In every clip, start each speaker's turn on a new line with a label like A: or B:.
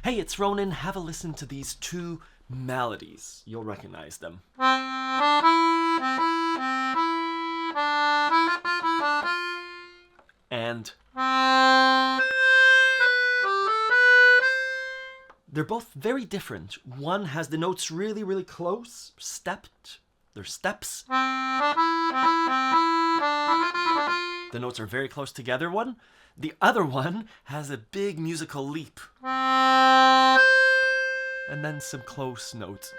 A: Hey, it's Ronan. Have a listen to these two melodies. You'll recognize them. And they're both very different. One has the notes really, really close, stepped. They're steps. The notes are very close together. The other one has a big musical leap. And then some close notes.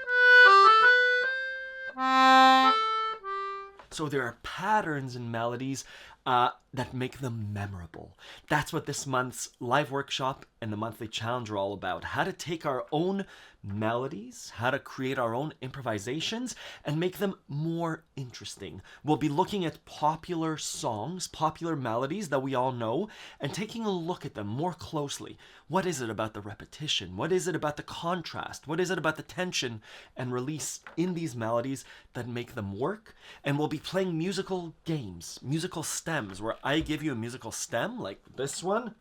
A: So there are patterns in melodies that make them memorable. That's what this month's live workshop and the monthly challenge are all about. How to take our own melodies, how to create our own improvisations, and make them more interesting. We'll be looking at popular songs, popular melodies that we all know, and taking a look at them more closely. What is it about the repetition? What is it about the contrast? What is it about the tension and release in these melodies that make them work? And we'll be playing musical games, musical stems, where I give you a musical stem, like this one,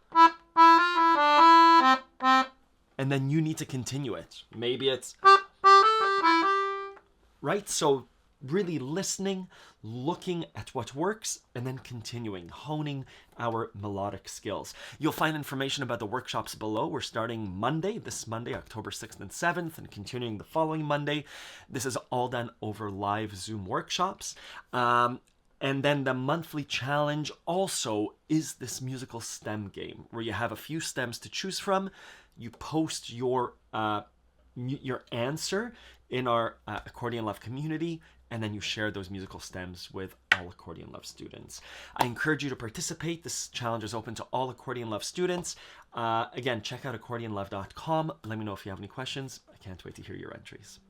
A: and then you need to continue it. Maybe it's right. So really listening, looking at what works, and then continuing, honing our melodic skills. You'll find information about the workshops below. We're starting this Monday, October 6th and 7th, and continuing the following Monday. This is all done over live Zoom workshops. And then the monthly challenge also is this musical stem game where you have a few stems to choose from. You post your answer in our Accordion Love community, and then you share those musical stems with all Accordion Love students. I encourage you to participate. This challenge is open to all Accordion Love students. Again, check out accordionlove.com. Let me know if you have any questions. I can't wait to hear your entries.